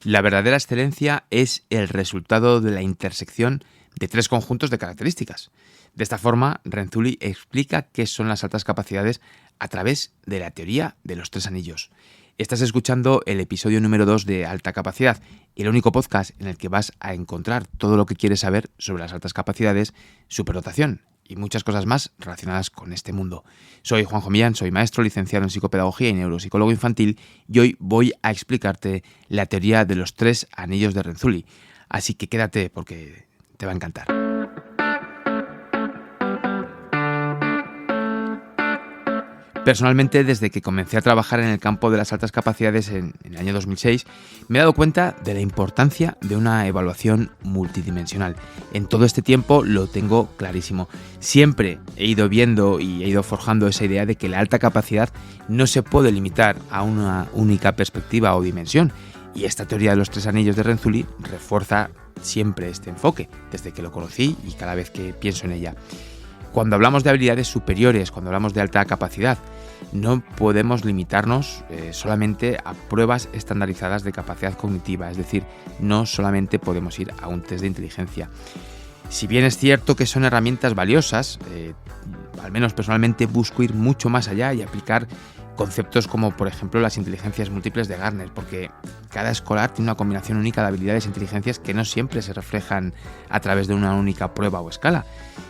La verdadera excelencia es el resultado de la intersección de tres conjuntos de características. De esta forma, Renzulli explica qué son las altas capacidades a través de la teoría de los tres anillos. Estás escuchando el episodio número 2 de Alta Capacidad, el único podcast en el que vas a encontrar todo lo que quieres saber sobre las altas capacidades, superdotación y muchas cosas más relacionadas con este mundo. Soy Juanjo Millán, soy maestro, licenciado en psicopedagogía y neuropsicólogo infantil, y hoy voy a explicarte la teoría de los tres anillos de Renzulli. Así que quédate porque te va a encantar. Personalmente, desde que comencé a trabajar en el campo de las altas capacidades en el año 2006, me he dado cuenta de la importancia de una evaluación multidimensional. En todo este tiempo lo tengo clarísimo. Siempre he ido viendo y he ido forjando esa idea de que la alta capacidad no se puede limitar a una única perspectiva o dimensión. Y esta teoría de los tres anillos de Renzulli refuerza siempre este enfoque, desde que lo conocí y cada vez que pienso en ella. Cuando hablamos de habilidades superiores, cuando hablamos de alta capacidad, no podemos limitarnos solamente a pruebas estandarizadas de capacidad cognitiva, es decir, no solamente podemos ir a un test de inteligencia. Si bien es cierto que son herramientas valiosas, al menos personalmente busco ir mucho más allá y aplicar conceptos como, por ejemplo, las inteligencias múltiples de Gardner, porque cada escolar tiene una combinación única de habilidades e inteligencias que no siempre se reflejan a través de una única prueba o escala.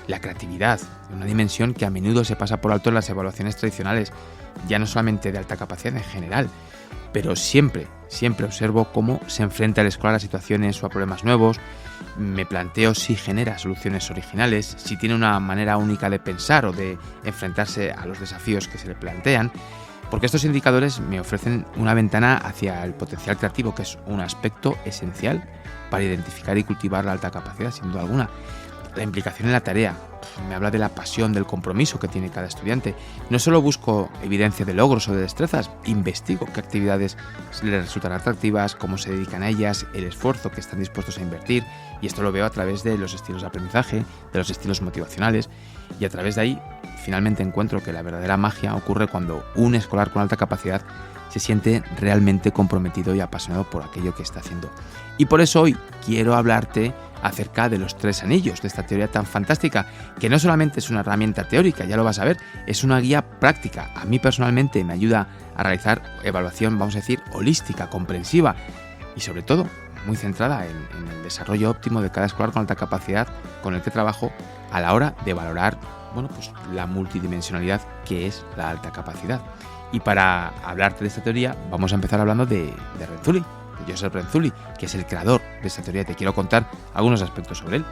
La creatividad, una dimensión que a menudo se pasa por alto en las evaluaciones tradicionales, ya no solamente de alta capacidad en general, pero siempre observo cómo se enfrenta el escolar a situaciones o a problemas nuevos, me planteo si genera soluciones originales, si tiene una manera única de pensar o de enfrentarse a los desafíos que se le plantean, porque estos indicadores me ofrecen una ventana hacia el potencial creativo, que es un aspecto esencial para identificar y cultivar la alta capacidad, sin duda alguna. La implicación en la tarea me habla de la pasión, del compromiso que tiene cada estudiante. No solo busco evidencia de logros o de destrezas, investigo qué actividades les resultan atractivas, cómo se dedican a ellas, el esfuerzo que están dispuestos a invertir, y esto lo veo a través de los estilos de aprendizaje, de los estilos motivacionales, y a través de ahí finalmente encuentro que la verdadera magia ocurre cuando un escolar con alta capacidad se siente realmente comprometido y apasionado por aquello que está haciendo. Y por eso hoy quiero hablarte acerca de los tres anillos, de esta teoría tan fantástica, que no solamente es una herramienta teórica, ya lo vas a ver, es una guía práctica. A mí personalmente me ayuda a realizar evaluación, vamos a decir, holística, comprensiva y sobre todo muy centrada en el desarrollo óptimo de cada escolar con alta capacidad con el que trabajo a la hora de valorar la multidimensionalidad que es la alta capacidad. Y para hablarte de esta teoría vamos a empezar hablando de Renzulli, de Joseph Renzulli, que es el creador de esta teoría. Te quiero contar algunos aspectos sobre él.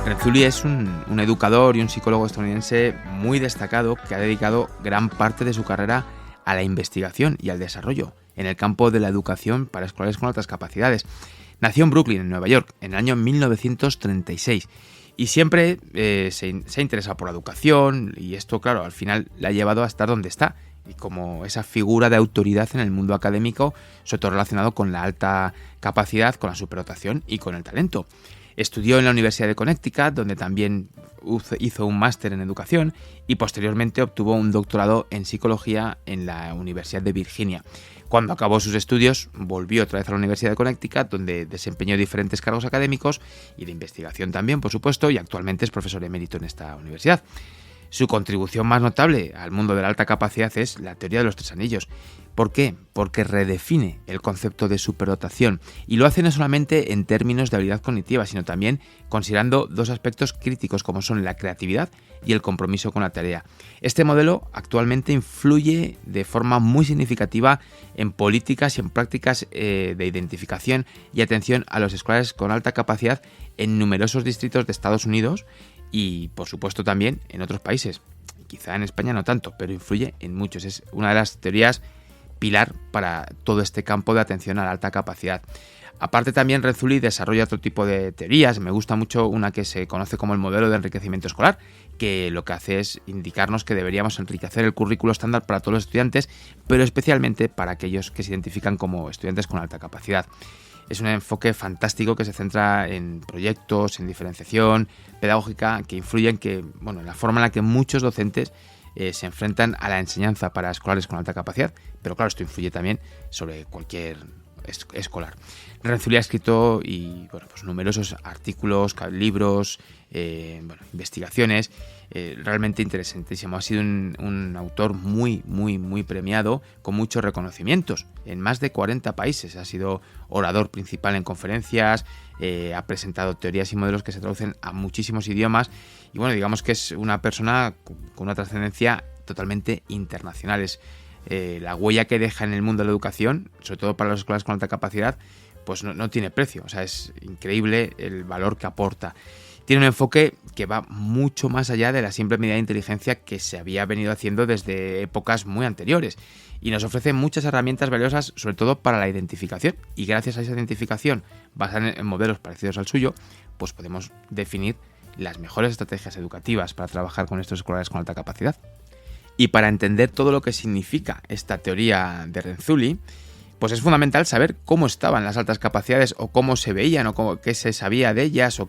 Renzulli es un educador y un psicólogo estadounidense muy destacado que ha dedicado gran parte de su carrera a la investigación y al desarrollo en el campo de la educación para escolares con altas capacidades. Nació en Brooklyn, en Nueva York, en el año 1936 y siempre se ha interesado por la educación, y esto, claro, al final le ha llevado a estar donde está y como esa figura de autoridad en el mundo académico, sobre todo relacionado con la alta capacidad, con la superdotación y con el talento. Estudió en la Universidad de Connecticut, donde también hizo un máster en educación, y posteriormente obtuvo un doctorado en psicología en la Universidad de Virginia. Cuando acabó sus estudios, volvió otra vez a la Universidad de Connecticut, donde desempeñó diferentes cargos académicos y de investigación también, por supuesto, y actualmente es profesor emérito en esta universidad. Su contribución más notable al mundo de la alta capacidad es la teoría de los tres anillos. ¿Por qué? Porque redefine el concepto de superdotación, y lo hace no solamente en términos de habilidad cognitiva, sino también considerando dos aspectos críticos como son la creatividad y el compromiso con la tarea. Este modelo actualmente influye de forma muy significativa en políticas y en prácticas de identificación y atención a los escolares con alta capacidad en numerosos distritos de Estados Unidos y, por supuesto, también en otros países. Quizá en España no tanto, pero influye en muchos. Es una de las teorías pilar para todo este campo de atención a la alta capacidad. Aparte, también Renzulli desarrolla otro tipo de teorías. Me gusta mucho una que se conoce como el modelo de enriquecimiento escolar, que lo que hace es indicarnos que deberíamos enriquecer el currículo estándar para todos los estudiantes, pero especialmente para aquellos que se identifican como estudiantes con alta capacidad. Es un enfoque fantástico que se centra en proyectos, en diferenciación pedagógica, que influyen en la forma en la que muchos docentes se enfrentan a la enseñanza para escolares con alta capacidad, pero claro, esto influye también sobre cualquier escolar. Renzulli ha escrito pues numerosos artículos, libros, investigaciones, realmente interesantísimo. Ha sido un autor muy, muy, muy premiado, con muchos reconocimientos en más de 40 países. Ha sido orador principal en conferencias, ha presentado teorías y modelos que se traducen a muchísimos idiomas y bueno, digamos que es una persona con una trascendencia totalmente internacional. La huella que deja en el mundo de la educación, sobre todo para las escuelas con alta capacidad, pues no tiene precio. O sea, es increíble el valor que aporta. Tiene un enfoque que va mucho más allá de la simple medida de inteligencia que se había venido haciendo desde épocas muy anteriores y nos ofrece muchas herramientas valiosas, sobre todo para la identificación, y gracias a esa identificación basada en modelos parecidos al suyo, pues podemos definir las mejores estrategias educativas para trabajar con estos escolares con alta capacidad. Y para entender todo lo que significa esta teoría de Renzulli, pues es fundamental saber cómo estaban las altas capacidades o cómo se veían o qué se sabía de ellas o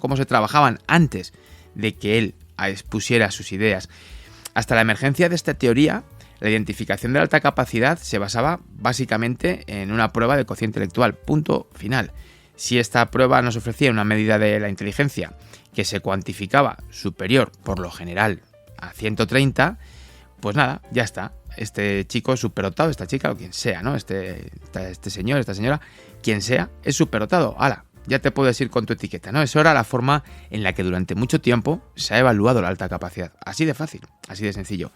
cómo se trabajaban antes de que él expusiera sus ideas. Hasta la emergencia de esta teoría, la identificación de la alta capacidad se basaba básicamente en una prueba de cociente intelectual, punto final. Si esta prueba nos ofrecía una medida de la inteligencia que se cuantificaba superior, por lo general, a 130, pues nada, ya está. Este chico es superdotado, esta chica o quien sea, ¿no? Este señor, esta señora, quien sea, es superdotado. ¡Hala! Ya te puedes ir con tu etiqueta, ¿no? Eso era la forma en la que durante mucho tiempo se ha evaluado la alta capacidad. Así de fácil, así de sencillo.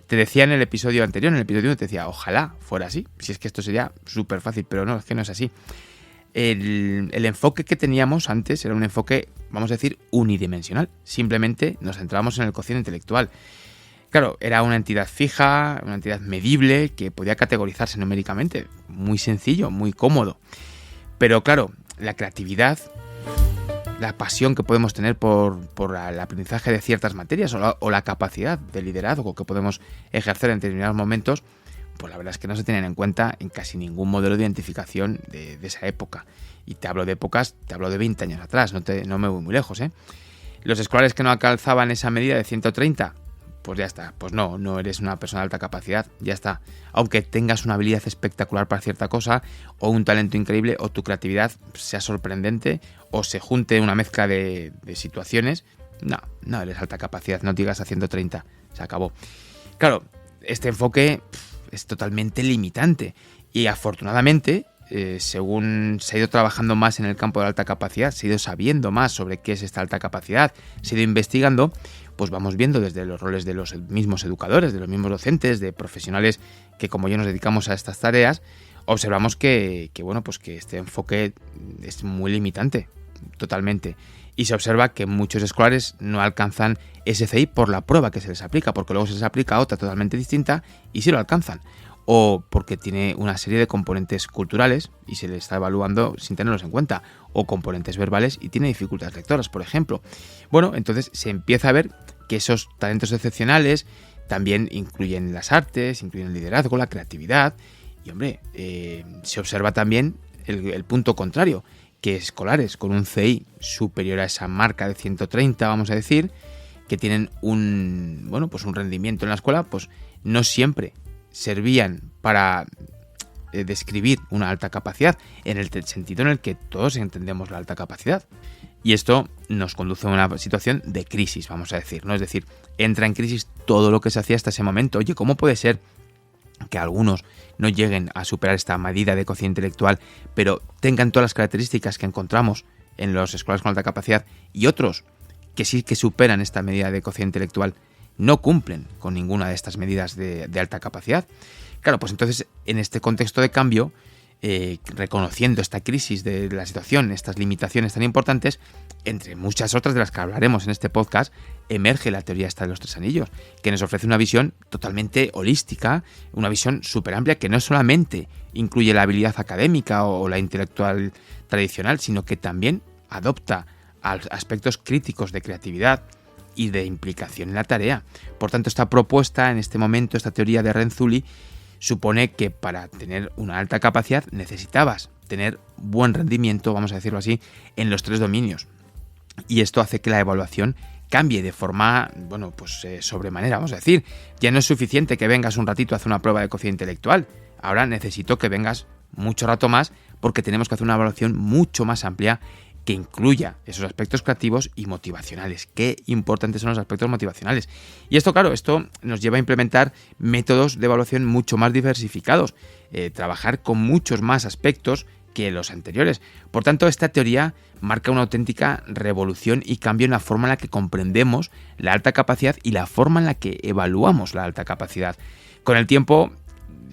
Te decía en el episodio anterior, en el episodio 1, te decía, ojalá fuera así. Si es que esto sería súper fácil, pero no, es que no es así. El enfoque que teníamos antes era un enfoque, vamos a decir, unidimensional. Simplemente nos centrábamos en el cociente intelectual. Claro, era una entidad fija, una entidad medible que podía categorizarse numéricamente. Muy sencillo, muy cómodo. Pero claro, la creatividad, la pasión que podemos tener por el aprendizaje de ciertas materias o la capacidad de liderazgo que podemos ejercer en determinados momentos, pues la verdad es que no se tienen en cuenta en casi ningún modelo de identificación de esa época. Y te hablo de épocas, te hablo de 20 años atrás, no me voy muy lejos, ¿eh? Los escolares que no alcanzaban esa medida de 130, pues ya está, pues no eres una persona de alta capacidad, ya está. Aunque tengas una habilidad espectacular para cierta cosa, o un talento increíble, o tu creatividad sea sorprendente, o se junte una mezcla de situaciones, no eres alta capacidad, no llegas a 130, se acabó. Claro, este enfoque es totalmente limitante y afortunadamente, según se ha ido trabajando más en el campo de la alta capacidad, se ha ido sabiendo más sobre qué es esta alta capacidad, se ha ido investigando, pues vamos viendo desde los roles de los mismos educadores, de los mismos docentes, de profesionales que como yo nos dedicamos a estas tareas, observamos que este enfoque es muy limitante, totalmente. Y se observa que muchos escolares no alcanzan ese CI por la prueba que se les aplica, porque luego se les aplica otra totalmente distinta y sí lo alcanzan. O porque tiene una serie de componentes culturales y se le está evaluando sin tenerlos en cuenta, o componentes verbales y tiene dificultades lectoras, por ejemplo. Bueno, entonces se empieza a ver que esos talentos excepcionales también incluyen las artes, incluyen el liderazgo, la creatividad, y hombre, se observa también el punto contrario, que escolares con un CI superior a esa marca de 130, vamos a decir, que tienen un rendimiento en la escuela, pues no siempre servían para describir una alta capacidad, en el sentido en el que todos entendemos la alta capacidad. Y esto nos conduce a una situación de crisis, vamos a decir, ¿no? Es decir, entra en crisis todo lo que se hacía hasta ese momento. Oye, ¿cómo puede ser que algunos no lleguen a superar esta medida de cociente intelectual, pero tengan todas las características que encontramos en los escolares con alta capacidad, y otros que sí que superan esta medida de cociente intelectual no cumplen con ninguna de estas medidas de alta capacidad? Claro, pues entonces en este contexto de cambio, reconociendo esta crisis de la situación, estas limitaciones tan importantes, entre muchas otras de las que hablaremos en este podcast, emerge la teoría esta de los tres anillos, que nos ofrece una visión totalmente holística, una visión súper amplia que no solamente incluye la habilidad académica o la intelectual tradicional, sino que también adopta aspectos críticos de creatividad y de implicación en la tarea. Por tanto, esta propuesta en este momento, esta teoría de Renzulli, supone que para tener una alta capacidad necesitabas tener buen rendimiento, vamos a decirlo así, en los tres dominios. Y esto hace que la evaluación cambie de forma, sobremanera, vamos a decir. Ya no es suficiente que vengas un ratito a hacer una prueba de cociente intelectual. Ahora necesito que vengas mucho rato más porque tenemos que hacer una evaluación mucho más amplia que incluya esos aspectos creativos y motivacionales. Qué importantes son los aspectos motivacionales. Y esto, claro, esto nos lleva a implementar métodos de evaluación mucho más diversificados, trabajar con muchos más aspectos que los anteriores. Por tanto, esta teoría marca una auténtica revolución y cambio en la forma en la que comprendemos la alta capacidad y la forma en la que evaluamos la alta capacidad. Con el tiempo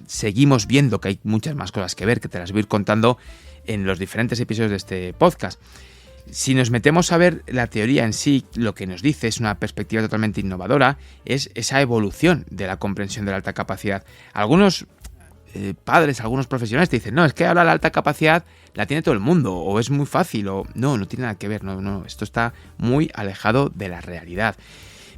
seguimos viendo que hay muchas más cosas que ver, que te las voy a ir contando en los diferentes episodios de este podcast. Si nos metemos a ver la teoría en sí, lo que nos dice es una perspectiva totalmente innovadora, es esa evolución de la comprensión de la alta capacidad. Algunos padres, algunos profesionales te dicen, no, es que ahora la alta capacidad la tiene todo el mundo, o es muy fácil, o no tiene nada que ver, no, esto está muy alejado de la realidad.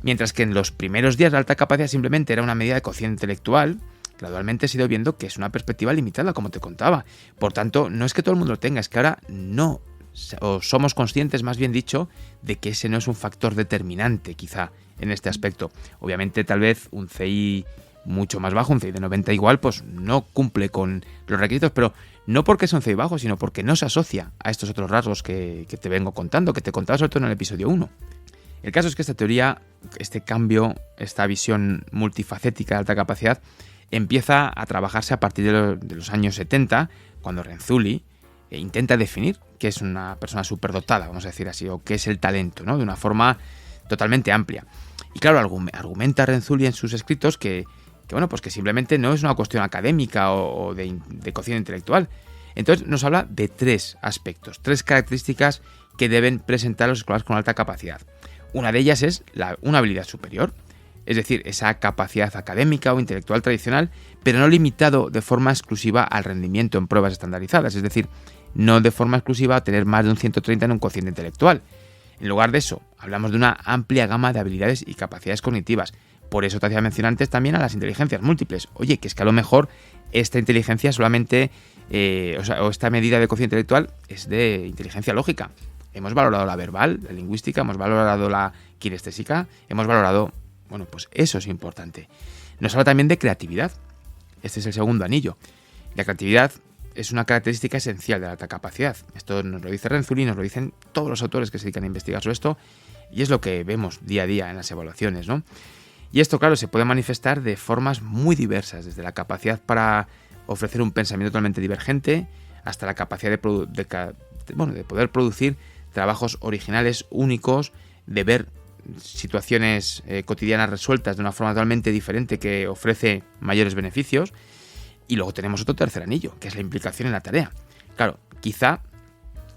Mientras que en los primeros días la alta capacidad simplemente era una medida de cociente intelectual, gradualmente se ha ido viendo que es una perspectiva limitada, como te contaba. Por tanto, no es que todo el mundo lo tenga, es que ahora no, o somos conscientes, más bien dicho, de que ese no es un factor determinante, quizá, en este aspecto. Obviamente, tal vez un CI mucho más bajo, un CI de 90 igual, pues no cumple con los requisitos, pero no porque sea un CI bajo, sino porque no se asocia a estos otros rasgos que te vengo contando, que te contaba sobre todo en el episodio 1. El caso es que esta teoría, este cambio, esta visión multifacética de alta capacidad, empieza a trabajarse a partir de los años 70, cuando Renzulli intenta definir qué es una persona superdotada, vamos a decir así, o qué es el talento, ¿no? De una forma totalmente amplia. Y claro, argumenta Renzulli en sus escritos que simplemente no es una cuestión académica o de cociente intelectual. Entonces nos habla de tres aspectos, tres características que deben presentar los escolares con alta capacidad. Una de ellas es una habilidad superior, es decir, esa capacidad académica o intelectual tradicional, pero no limitado de forma exclusiva al rendimiento en pruebas estandarizadas, es decir, no de forma exclusiva a tener más de un 130 en un cociente intelectual. En lugar de eso, hablamos de una amplia gama de habilidades y capacidades cognitivas. Por eso te hacía mención antes también a las inteligencias múltiples. Oye, que es que a lo mejor esta inteligencia solamente, o esta medida de cociente intelectual es de inteligencia lógica. Hemos valorado la verbal, la lingüística, hemos valorado la kinestésica, hemos valorado... Bueno, pues eso es importante. Nos habla también de creatividad. Este es el segundo anillo. La creatividad es una característica esencial de la alta capacidad. Esto nos lo dice Renzulli, nos lo dicen todos los autores que se dedican a investigar sobre esto, y es lo que vemos día a día en las evaluaciones, ¿no? Y esto, claro, se puede manifestar de formas muy diversas, desde la capacidad para ofrecer un pensamiento totalmente divergente, hasta la capacidad de poder producir trabajos originales, únicos, de ver situaciones cotidianas resueltas de una forma totalmente diferente que ofrece mayores beneficios. Y luego tenemos otro tercer anillo, que es la implicación en la tarea. Claro, quizá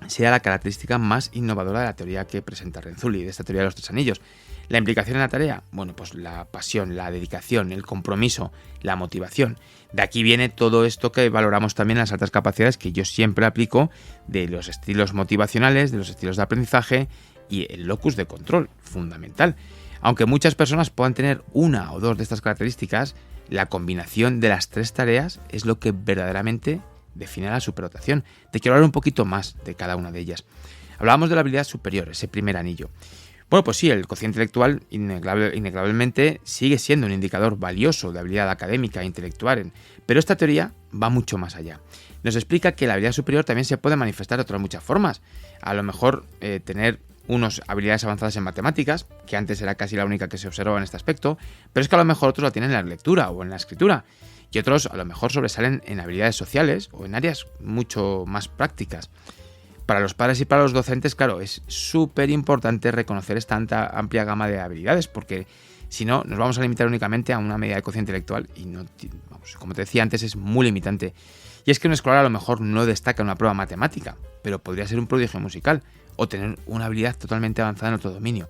sea la característica más innovadora de la teoría que presenta Renzulli, de esta teoría de los tres anillos. La implicación en la tarea, bueno, pues la pasión, la dedicación, el compromiso, la motivación. De aquí viene todo esto que valoramos también en las altas capacidades, que yo siempre aplico, de los estilos motivacionales, de los estilos de aprendizaje y el locus de control, fundamental. Aunque muchas personas puedan tener una o dos de estas características, la combinación de las tres tareas es lo que verdaderamente define la superdotación. Te quiero hablar un poquito más de cada una de ellas. Hablábamos de la habilidad superior, ese primer anillo. Bueno, pues sí, el cociente intelectual innegablemente sigue siendo un indicador valioso de habilidad académica e intelectual, pero esta teoría va mucho más allá. Nos explica que la habilidad superior también se puede manifestar de otras muchas formas. A lo mejor tener unos habilidades avanzadas en matemáticas, que antes era casi la única que se observaba en este aspecto, pero es que a lo mejor otros la tienen en la lectura o en la escritura, y otros a lo mejor sobresalen en habilidades sociales o en áreas mucho más prácticas. Para los padres y para los docentes, claro, es súper importante reconocer esta amplia gama de habilidades, porque si no, nos vamos a limitar únicamente a una medida de cociente intelectual y no, como te decía antes, es muy limitante. Y es que un escolar a lo mejor no destaca en una prueba matemática, pero podría ser un prodigio musical o tener una habilidad totalmente avanzada en otro dominio.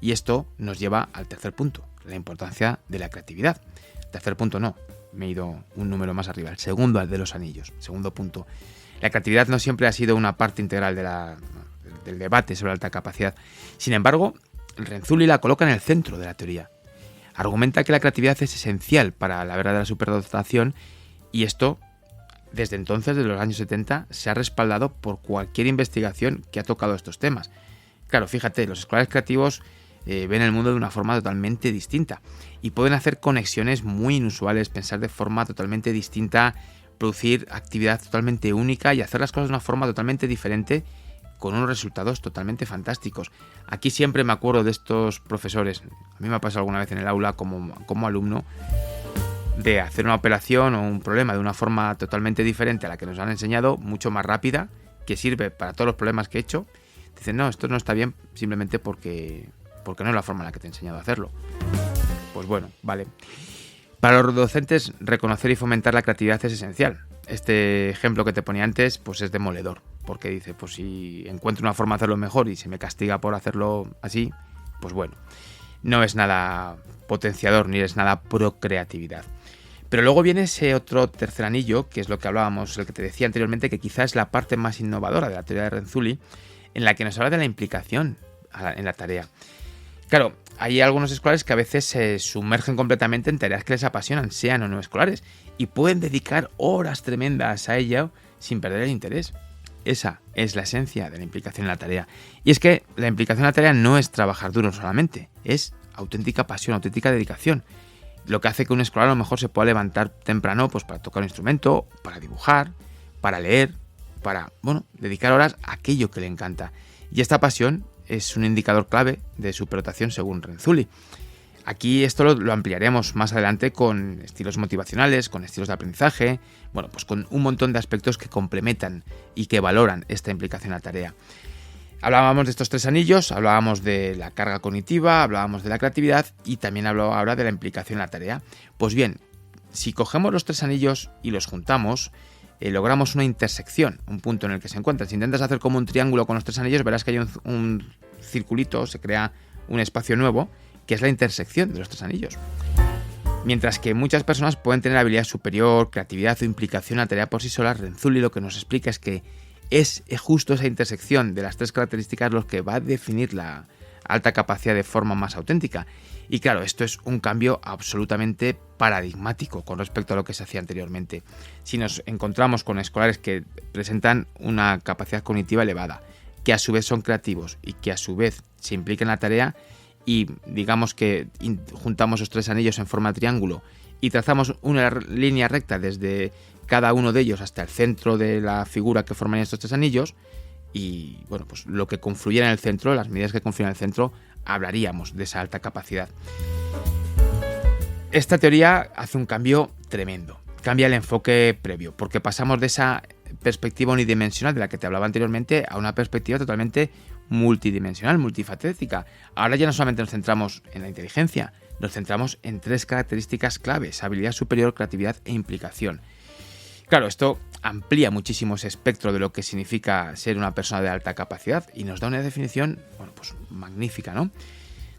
Y esto nos lleva al tercer punto, la importancia de la creatividad. Tercer punto no, me he ido un número más arriba, el segundo de los anillos, segundo punto. La creatividad no siempre ha sido una parte integral del debate sobre la alta capacidad. Sin embargo, Renzulli la coloca en el centro de la teoría. Argumenta que la creatividad es esencial para la verdadera superdotación, y esto, desde entonces, desde los años 70, se ha respaldado por cualquier investigación que ha tocado estos temas. Claro, fíjate, los escolares creativos ven el mundo de una forma totalmente distinta y pueden hacer conexiones muy inusuales, pensar de forma totalmente distinta, producir actividad totalmente única y hacer las cosas de una forma totalmente diferente, con unos resultados totalmente fantásticos. Aquí siempre me acuerdo de estos profesores, a mí me ha pasado alguna vez en el aula como alumno, de hacer una operación o un problema de una forma totalmente diferente a la que nos han enseñado, mucho más rápida, que sirve para todos los problemas que he hecho. Dicen, no, esto no está bien simplemente porque no es la forma en la que te he enseñado a hacerlo. Pues bueno, vale. Para los docentes, reconocer y fomentar la creatividad es esencial. Este ejemplo que te ponía antes, pues es demoledor, porque dice, pues si encuentro una forma de hacerlo mejor y se me castiga por hacerlo así, pues bueno, no es nada potenciador ni es nada pro creatividad. Pero luego viene ese otro tercer anillo, que es lo que hablábamos, el que te decía anteriormente, que quizás es la parte más innovadora de la teoría de Renzulli, en la que nos habla de la implicación en la tarea. Claro, hay algunos escolares que a veces se sumergen completamente en tareas que les apasionan, sean o no escolares, y pueden dedicar horas tremendas a ello sin perder el interés. Esa es la esencia de la implicación en la tarea. Y es que la implicación en la tarea no es trabajar duro solamente, es auténtica pasión, auténtica dedicación. Lo que hace que un escolar a lo mejor se pueda levantar temprano pues para tocar un instrumento, para dibujar, para leer, para, dedicar horas a aquello que le encanta. Y esta pasión es un indicador clave de superdotación según Renzulli. Aquí esto lo ampliaremos más adelante con estilos motivacionales, con estilos de aprendizaje, pues con un montón de aspectos que complementan y que valoran esta implicación en la tarea. Hablábamos de estos tres anillos, hablábamos de la carga cognitiva, hablábamos de la creatividad y también hablo ahora de la implicación en la tarea. Pues bien, si cogemos los tres anillos y los juntamos, logramos una intersección, un punto en el que se encuentran. Si intentas hacer como un triángulo con los tres anillos, verás que hay un circulito, se crea un espacio nuevo, que es la intersección de los tres anillos. Mientras que muchas personas pueden tener habilidad superior, creatividad o implicación en la tarea por sí solas, Renzulli lo que nos explica es que es justo esa intersección de las tres características lo que va a definir la alta capacidad de forma más auténtica. Y claro, esto es un cambio absolutamente paradigmático con respecto a lo que se hacía anteriormente. Si nos encontramos con escolares que presentan una capacidad cognitiva elevada, que a su vez son creativos y que a su vez se implican en la tarea, y digamos que juntamos los tres anillos en forma de triángulo y trazamos una línea recta desde cada uno de ellos hasta el centro de la figura que forman estos tres anillos, y pues lo que confluyera en el centro, las medidas que confluyen en el centro, hablaríamos de esa alta capacidad. Esta teoría hace un cambio tremendo, cambia el enfoque previo, porque pasamos de esa perspectiva unidimensional de la que te hablaba anteriormente a una perspectiva totalmente multidimensional, multifacética. Ahora ya no solamente nos centramos en la inteligencia, nos centramos en tres características claves: habilidad superior, creatividad e implicación. Claro, esto amplía muchísimo ese espectro de lo que significa ser una persona de alta capacidad y nos da una definición, magnífica, ¿no?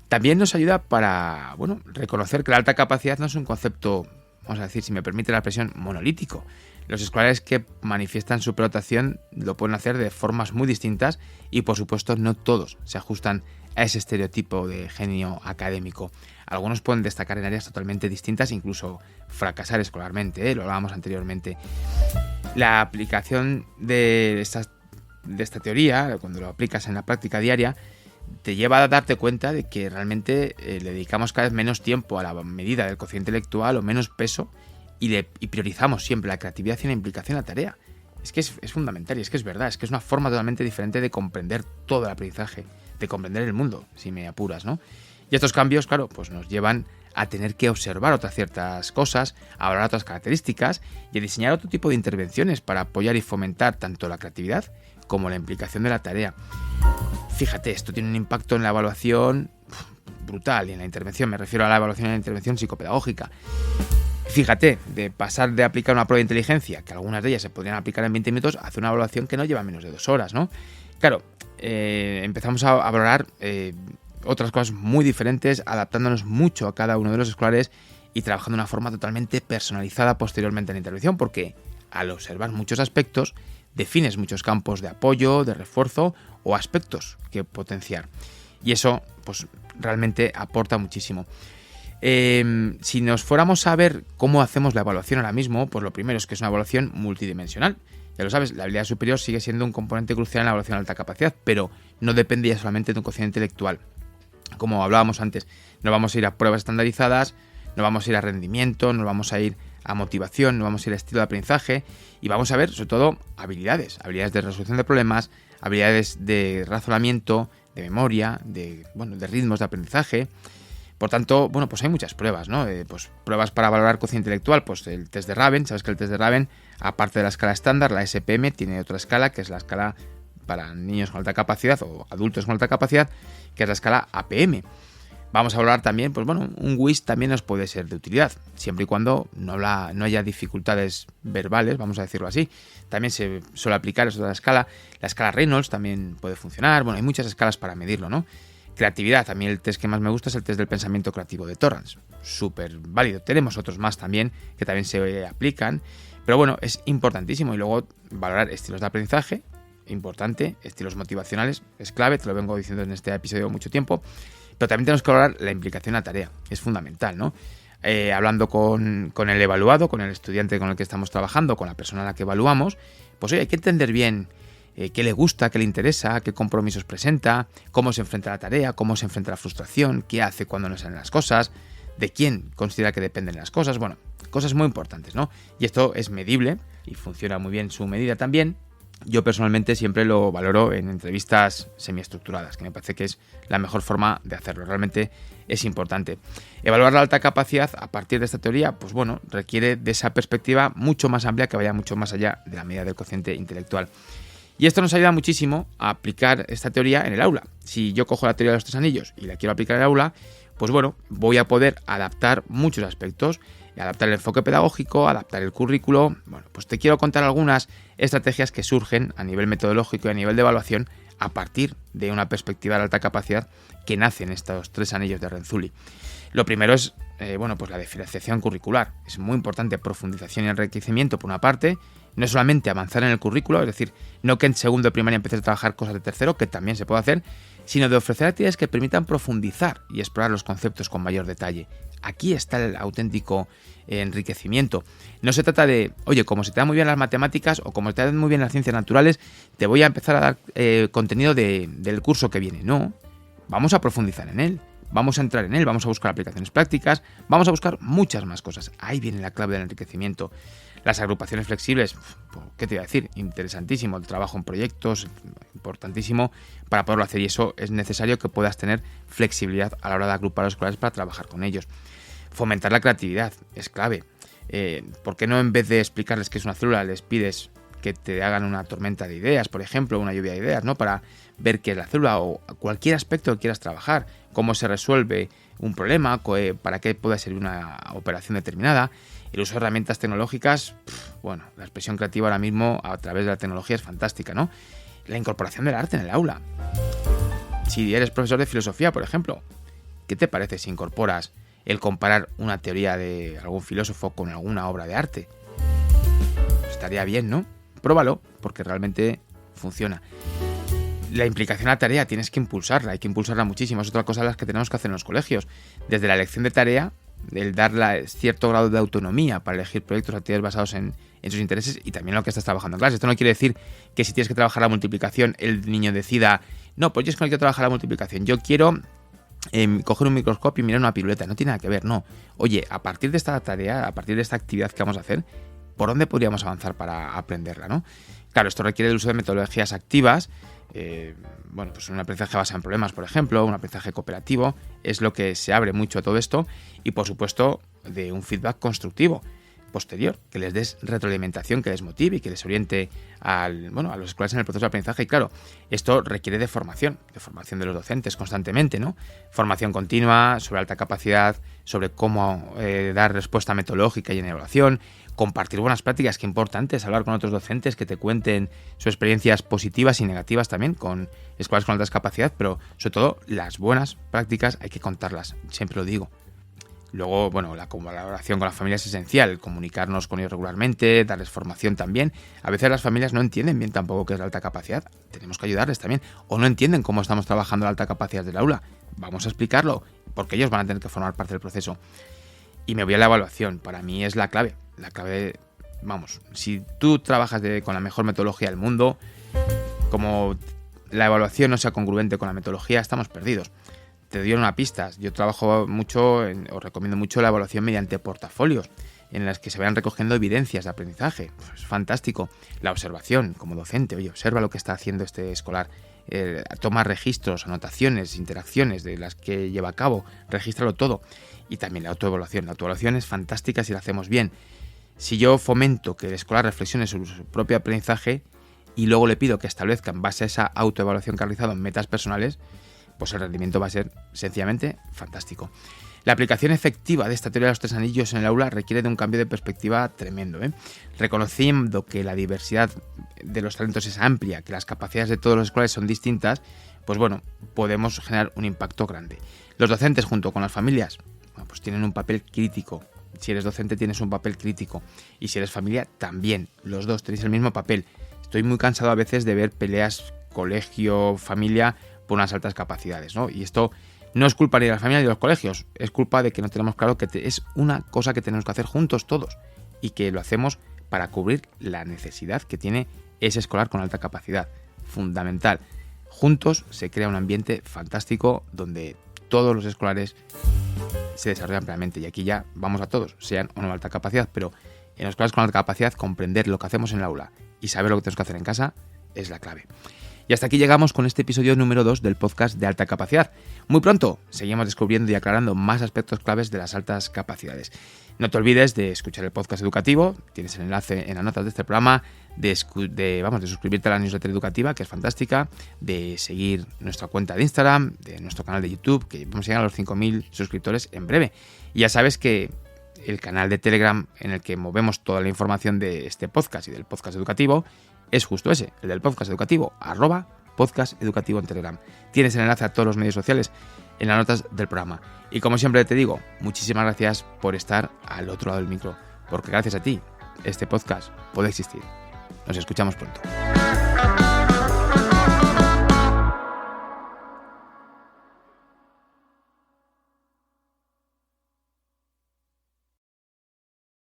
También nos ayuda para, reconocer que la alta capacidad no es un concepto, vamos a decir, si me permite la expresión, monolítico. Los escolares que manifiestan superdotación lo pueden hacer de formas muy distintas y, por supuesto, no todos se ajustan a ese estereotipo de genio académico. Algunos pueden destacar en áreas totalmente distintas, incluso fracasar escolarmente, lo hablábamos anteriormente. La aplicación de esta teoría, cuando lo aplicas en la práctica diaria, te lleva a darte cuenta de que realmente le dedicamos cada vez menos tiempo a la medida del cociente intelectual o menos peso y priorizamos siempre la creatividad y la implicación en la tarea. Es que es fundamental y es que es verdad, es que es una forma totalmente diferente de comprender todo el aprendizaje, de comprender el mundo, si me apuras, ¿no? Y estos cambios, claro, pues nos llevan a tener que observar otras ciertas cosas, a valorar otras características y a diseñar otro tipo de intervenciones para apoyar y fomentar tanto la creatividad como la implicación de la tarea. Fíjate, esto tiene un impacto en la evaluación brutal, y en la intervención, me refiero a la evaluación y la intervención psicopedagógica. Fíjate, de pasar de aplicar una prueba de inteligencia, que algunas de ellas se podrían aplicar en 20 minutos, a hacer una evaluación que no lleva menos de 2 horas, ¿no? Claro, empezamos a valorar otras cosas muy diferentes, adaptándonos mucho a cada uno de los escolares y trabajando de una forma totalmente personalizada posteriormente en la intervención, porque al observar muchos aspectos, defines muchos campos de apoyo, de refuerzo o aspectos que potenciar. Y eso, pues, realmente aporta muchísimo. Si nos fuéramos a ver cómo hacemos la evaluación ahora mismo, pues lo primero es que es una evaluación multidimensional. Ya lo sabes, la habilidad superior sigue siendo un componente crucial en la evaluación de alta capacidad, pero no depende ya solamente de un cociente intelectual. Como hablábamos antes, no vamos a ir a pruebas estandarizadas, no vamos a ir a rendimiento, no vamos a ir a motivación, vamos a ir a estilo de aprendizaje y vamos a ver sobre todo habilidades de resolución de problemas, habilidades de razonamiento, de memoria, de ritmos de aprendizaje. Por tanto, pues hay muchas pruebas, ¿no? Pues pruebas para valorar cociente intelectual, pues el test de Raven. Sabes que el test de Raven, aparte de la escala estándar, la SPM, tiene otra escala, que es la escala para niños con alta capacidad o adultos con alta capacidad, que es la escala APM. Vamos a valorar también, un WIS también nos puede ser de utilidad, siempre y cuando no haya dificultades verbales, vamos a decirlo así. También se suele aplicar eso de la escala Reynolds también puede funcionar. Hay muchas escalas para medirlo, ¿no? Creatividad, a mí el test que más me gusta es el test del pensamiento creativo de Torrance, súper válido. Tenemos otros más también que también se aplican, pero es importantísimo. Y luego valorar estilos de aprendizaje, importante, estilos motivacionales, es clave, te lo vengo diciendo en este episodio mucho tiempo, pero también tenemos que valorar la implicación en la tarea, es fundamental, ¿no? Hablando con el evaluado, con el estudiante con el que estamos trabajando, con la persona a la que evaluamos, pues hay que entender bien qué le gusta, qué le interesa, qué compromisos presenta, cómo se enfrenta a la tarea, cómo se enfrenta a la frustración, qué hace cuando no salen las cosas, de quién considera que dependen las cosas, cosas muy importantes, ¿no? Y esto es medible y funciona muy bien su medida también. Yo personalmente siempre lo valoro en entrevistas semiestructuradas, que me parece que es la mejor forma de hacerlo, realmente es importante. Evaluar la alta capacidad a partir de esta teoría, requiere de esa perspectiva mucho más amplia que vaya mucho más allá de la medida del cociente intelectual. Y esto nos ayuda muchísimo a aplicar esta teoría en el aula. Si yo cojo la teoría de los 3 anillos y la quiero aplicar en el aula, voy a poder adaptar muchos aspectos, adaptar el enfoque pedagógico, adaptar el currículo. Te quiero contar algunas estrategias que surgen a nivel metodológico y a nivel de evaluación a partir de una perspectiva de alta capacidad que nace en estos 3 anillos de Renzulli. Lo primero es la diferenciación curricular. Es muy importante profundización y enriquecimiento por una parte. No es solamente avanzar en el currículo, es decir, no que en segundo de primaria empieces a trabajar cosas de tercero, que también se puede hacer, sino de ofrecer actividades que permitan profundizar y explorar los conceptos con mayor detalle. Aquí está el auténtico enriquecimiento. No se trata de, como se te dan muy bien las matemáticas o como se te dan muy bien las ciencias naturales, te voy a empezar a dar contenido del curso que viene. No, vamos a profundizar en él, vamos a entrar en él, vamos a buscar aplicaciones prácticas, vamos a buscar muchas más cosas. Ahí viene la clave del enriquecimiento. Las agrupaciones flexibles, ¿qué te iba a decir? Interesantísimo, el trabajo en proyectos, importantísimo para poderlo hacer, y eso es necesario que puedas tener flexibilidad a la hora de agrupar a los escolares para trabajar con ellos. Fomentar la creatividad es clave. ¿Por qué no, en vez de explicarles qué es una célula, les pides que te hagan una tormenta de ideas, por ejemplo, una lluvia de ideas, ¿no? Para ver qué es la célula o cualquier aspecto que quieras trabajar, cómo se resuelve un problema, para qué puede servir una operación determinada. El uso de herramientas tecnológicas, la expresión creativa ahora mismo a través de la tecnología es fantástica, ¿no? La incorporación del arte en el aula. Si eres profesor de filosofía, por ejemplo, ¿qué te parece si incorporas el comparar una teoría de algún filósofo con alguna obra de arte? Estaría bien, ¿no? Pruébalo, porque realmente funciona. La implicación a la tarea tienes que impulsarla, hay que impulsarla muchísimo. Es otra cosa de las que tenemos que hacer en los colegios. Desde la elección de tarea, el darle cierto grado de autonomía para elegir proyectos o actividades basados en sus intereses y también lo que estás trabajando en clase. Esto no quiere decir que si tienes que trabajar la multiplicación, el niño decida, no, pues yo es que no quiero trabajar la multiplicación, yo quiero coger un microscopio y mirar una piruleta. No tiene nada que ver, no. Oye, a partir de esta tarea, a partir de esta actividad que vamos a hacer, ¿por dónde podríamos avanzar para aprenderla, no? Claro, esto requiere el uso de metodologías activas. Un aprendizaje basado en problemas, por ejemplo, un aprendizaje cooperativo, es lo que se abre mucho a todo esto, y por supuesto de un feedback constructivo posterior, que les des retroalimentación, que les motive y que les oriente a los escolares en el proceso de aprendizaje. Y claro, esto requiere de formación de los docentes constantemente, ¿no? Formación continua sobre alta capacidad, sobre cómo dar respuesta metodológica y en evaluación, compartir buenas prácticas, que importante es hablar con otros docentes que te cuenten sus experiencias positivas y negativas también con escuelas con alta capacidad, pero sobre todo las buenas prácticas hay que contarlas, siempre lo digo. Luego, la colaboración con la familia es esencial, comunicarnos con ellos regularmente, darles formación también. A veces las familias no entienden bien tampoco qué es la alta capacidad, tenemos que ayudarles también, o no entienden cómo estamos trabajando la alta capacidad del aula. Vamos a explicarlo, porque ellos van a tener que formar parte del proceso. Y me voy a la evaluación, para mí es la clave. Si tú trabajas con la mejor metodología del mundo, como la evaluación no sea congruente con la metodología, estamos perdidos. Te doy una pista, yo trabajo mucho, os recomiendo mucho la evaluación mediante portafolios. en las que se vayan recogiendo evidencias de aprendizaje. Pues es fantástico. La observación como docente, oye, observa lo que está haciendo este escolar. Toma registros, anotaciones, interacciones de las que lleva a cabo, regístralo todo. Y también la autoevaluación. La autoevaluación es fantástica si la hacemos bien. Si yo fomento que el escolar reflexione sobre su propio aprendizaje y luego le pido que establezca en base a esa autoevaluación que ha realizado metas personales, pues el rendimiento va a ser sencillamente fantástico. La aplicación efectiva de esta teoría de los 3 anillos en el aula requiere de un cambio de perspectiva tremendo, Reconociendo que la diversidad de los talentos es amplia, que las capacidades de todos los escolares son distintas, pues bueno, podemos generar un impacto grande. Los docentes junto con las familias, pues tienen un papel crítico. Si eres docente tienes un papel crítico y si eres familia también, los dos tenéis el mismo papel. Estoy muy cansado a veces de ver peleas colegio-familia por unas altas capacidades, ¿no? Y esto no es culpa ni de la familia ni de los colegios, es culpa de que no tenemos claro que es una cosa que tenemos que hacer juntos todos y que lo hacemos para cubrir la necesidad que tiene ese escolar con alta capacidad. Fundamental. Juntos se crea un ambiente fantástico donde todos los escolares se desarrollan plenamente y aquí ya vamos a todos, sean o no de alta capacidad, pero en los escolares con alta capacidad comprender lo que hacemos en el aula y saber lo que tenemos que hacer en casa es la clave. Y hasta aquí llegamos con este episodio número 2 del podcast de alta capacidad. Muy pronto seguimos descubriendo y aclarando más aspectos claves de las altas capacidades. No te olvides de escuchar el podcast educativo, tienes el enlace en las notas de este programa, de suscribirte a la newsletter educativa, que es fantástica, de seguir nuestra cuenta de Instagram, de nuestro canal de YouTube, que vamos a llegar a los 5.000 suscriptores en breve. Y ya sabes que el canal de Telegram en el que movemos toda la información de este podcast y del podcast educativo es justo ese, el del podcast educativo, @podcast educativo en Telegram. Tienes el enlace a todos los medios sociales en las notas del programa. Y como siempre te digo, muchísimas gracias por estar al otro lado del micro, porque gracias a ti este podcast puede existir. Nos escuchamos pronto.